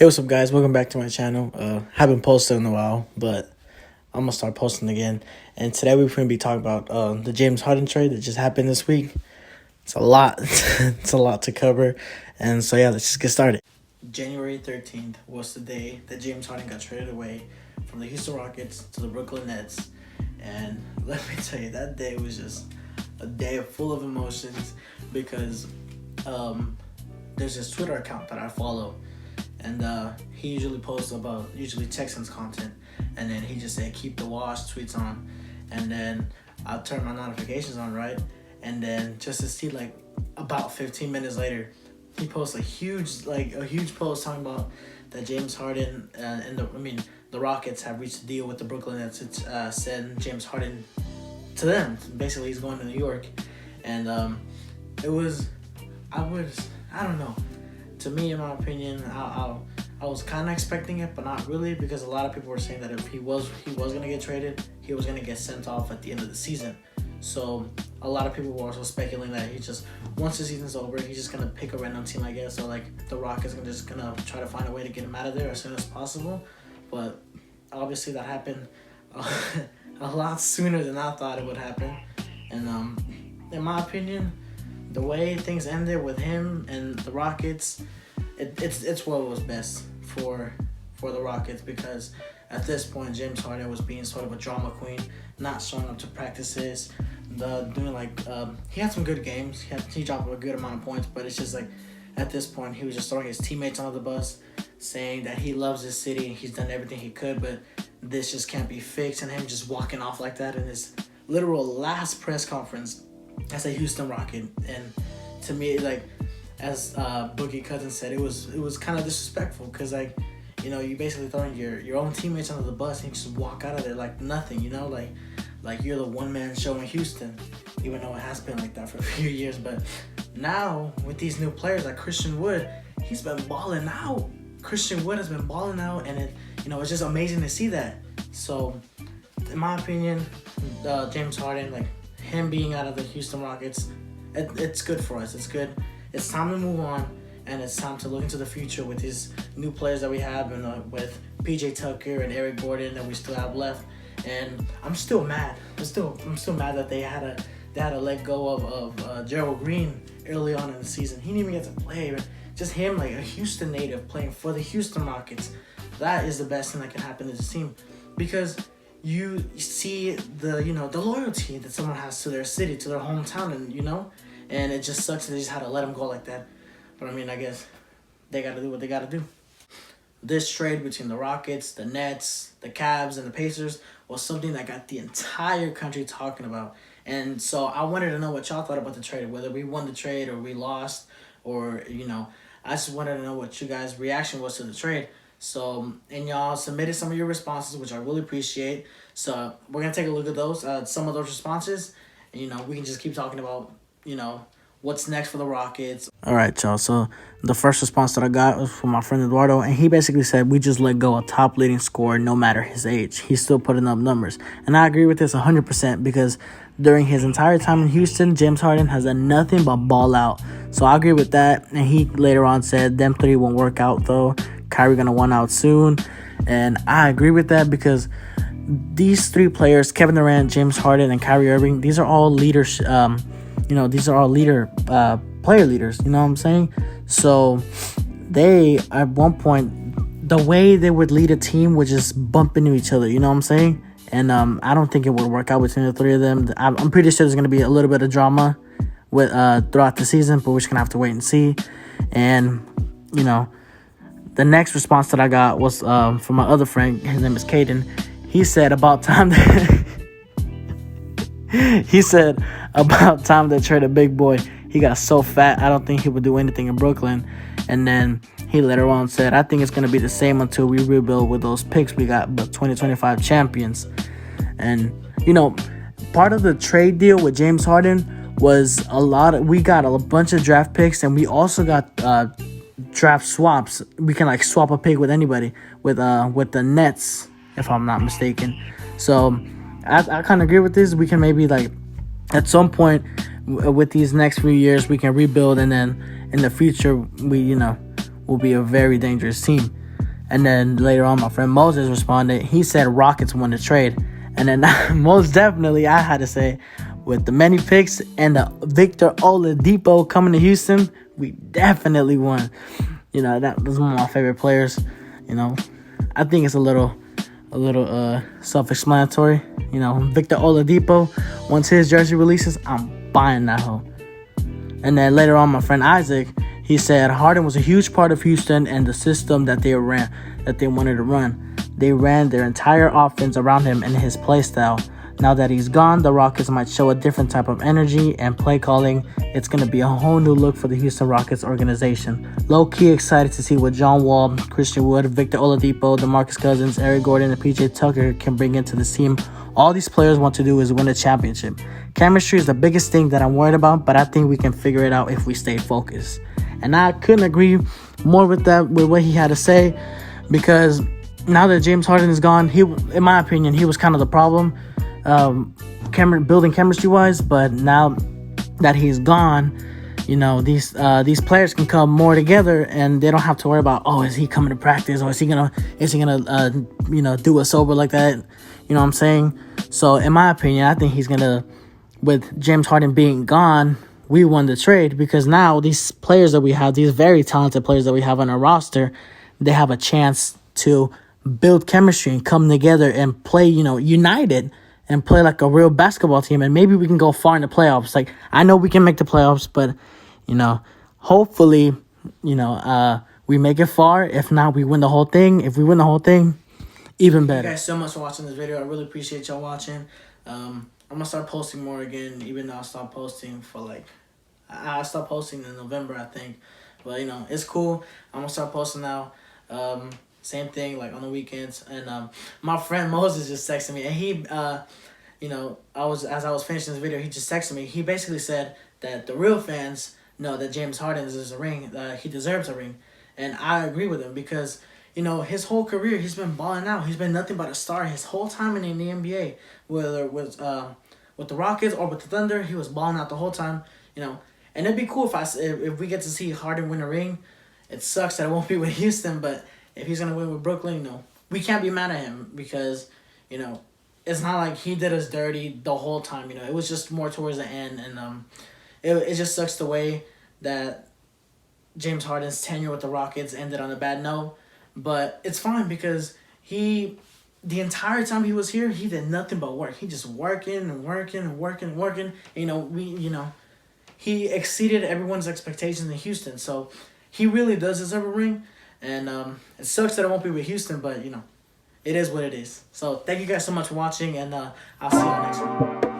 Hey, what's up, guys? Welcome back to my channel. Haven't posted in a while, but I'm gonna start posting again. And today we're gonna be talking about the James Harden trade that just happened this week. It's a lot. It's a lot to cover, and so yeah, let's just get started. January 13th was the day that James Harden got traded away from the Houston Rockets to the Brooklyn Nets, and let me tell you, that day was just a day full of emotions because there's this Twitter account that I follow. And he usually posts about Texans content, and then he just said keep the wash tweets on, and then I'll turn my notifications on, right? And then just to see, like, about 15 minutes later, he posts a huge post talking about that James Harden and the Rockets have reached a deal with the Brooklyn Nets to send James Harden to them. Basically, he's going to New York, and I don't know. To me, in my opinion, I was kind of expecting it, but not really, because a lot of people were saying that if he was gonna get traded, he was gonna get sent off at the end of the season. So a lot of people were also speculating that once the season's over, he's just gonna pick a random team, I guess, or like the Rockets are just gonna try to find a way to get him out of there as soon as possible. But obviously that happened a lot sooner than I thought it would happen. And in my opinion, the way things ended with him and the Rockets, it's what was best for the Rockets, because at this point James Harden was being sort of a drama queen, not showing up to practices, he had some good games. He dropped a good amount of points, but it's just like at this point he was just throwing his teammates under the bus, saying that he loves his city and he's done everything he could, but this just can't be fixed, and him just walking off like that in his literal last press conference as a Houston Rocket. And to me, like, as Boogie Cousins said, it was kind of disrespectful, because, like, you know, you basically throwing your own teammates under the bus and you just walk out of there like nothing, you know, like you're the one-man show in Houston, even though it has been like that for a few years. But now with these new players like Christian Wood, he's been balling out. Christian Wood has been balling out, and it's just amazing to see that. So in my opinion, James Harden, like, him being out of the Houston Rockets, it's good for us. It's good. It's time to move on, and it's time to look into the future with these new players that we have, and with PJ Tucker and Eric Gordon that we still have left. And I'm still mad. I'm still mad that they had to let go of Gerald Green early on in the season. He didn't even get to play. Just him, like a Houston native, playing for the Houston Rockets. That is the best thing that can happen to this team, because you see the loyalty that someone has to their city, to their hometown, and it just sucks that they just had to let him go like that. But I mean, I guess they got to do what they got to do. This trade between the Rockets, the Nets, the Cavs, and the Pacers was something that got the entire country talking about. And so I wanted to know what y'all thought about the trade, whether we won the trade or we lost, or, I just wanted to know what you guys' reaction was to the trade. So, and y'all submitted some of your responses, which I really appreciate. So we're going to take a look at those, some of those responses. And, we can just keep talking about, what's next for the Rockets. All right, y'all. So the first response that I got was from my friend Eduardo, and he basically said, we just let go a top leading scorer no matter his age. He's still putting up numbers. And I agree with this 100%, because during his entire time in Houston, James Harden has done nothing but ball out. So I agree with that. And he later on said, them three won't work out, though. Kyrie going to want out soon. And I agree with that, because these three players, Kevin Durant, James Harden, and Kyrie Irving, these are all leaders. These are all player leaders. You know what I'm saying? So they, at one point, the way they would lead a team would just bump into each other. You know what I'm saying? And I don't think it would work out between the three of them. I'm pretty sure there's going to be a little bit of drama with throughout the season, but we're just going to have to wait and see. And, the next response that I got was from my other friend. His name is Caden. He said about time they traded Big Boy. He got so fat, I don't think he would do anything in Brooklyn. And then he later on said, I think it's going to be the same until we rebuild with those picks we got, but 2025 champions. And, part of the trade deal with James Harden was we got a bunch of draft picks, and we also got draft swaps. We can swap a pick with anybody, with the Nets, if I'm not mistaken. So I kind of agree with this. We can maybe at some point with these next few years, we can rebuild, and then in the future we will be a very dangerous team. And then later on, my friend Moses responded. He said Rockets won the trade. And then most definitely, I had to say, with the many picks and the Victor Oladipo coming to Houston, we definitely won. That was one of my favorite players. I think it's a little self-explanatory. Victor Oladipo, once his jersey releases, I'm buying that hoe. And then later on, my friend Isaac, he said Harden was a huge part of Houston and the system that they wanted to run. They ran their entire offense around him and his play style. Now that he's gone, the Rockets might show a different type of energy and play calling. It's going to be a whole new look for the Houston Rockets organization. Low-key excited to see what John Wall, Christian Wood, Victor Oladipo, DeMarcus Cousins, Eric Gordon, and PJ Tucker can bring into this team. All these players want to do is win a championship. Chemistry is the biggest thing that I'm worried about, but I think we can figure it out if we stay focused. And I couldn't agree more with what he had to say, because now that James Harden is gone, in my opinion, he was kind of the problem. Building chemistry-wise, but now that he's gone, these players can come more together, and they don't have to worry about, is he coming to practice, or is he gonna do us over like that? You know what I'm saying? So in my opinion, I think he's gonna, with James Harden being gone, we won the trade, because now these players that we have, these very talented players that we have on our roster, they have a chance to build chemistry and come together and play, united, and play like a real basketball team, and maybe we can go far in the playoffs. Like, I know we can make the playoffs, but, hopefully, we make it far. If not, we win the whole thing. If we win the whole thing, even better. Thank you guys so much for watching this video. I really appreciate y'all watching. I'm going to start posting more again, even though I stopped posting I stopped posting in November, I think. But, it's cool. I'm going to start posting now. Same thing, like on the weekends. And my friend Moses just texted me, and he, as I was finishing this video, he just texted me. He basically said that the real fans know that James Harden deserves a ring. He deserves a ring, and I agree with him, because his whole career he's been balling out. He's been nothing but a star his whole time in the NBA, whether it was with the Rockets or with the Thunder. He was balling out the whole time. And it'd be cool if we get to see Harden win a ring. It sucks that it won't be with Houston, but if he's going to win with Brooklyn, we can't be mad at him, because, it's not like he did us dirty the whole time. It was just more towards the end, and it just sucks the way that James Harden's tenure with the Rockets ended on a bad note. But it's fine, because the entire time he was here, he did nothing but work. He just working and working and working and working. He exceeded everyone's expectations in Houston, so he really does deserve a ring. And it sucks that it won't be with Houston, but, it is what it is. So thank you guys so much for watching, and I'll see you on the next one.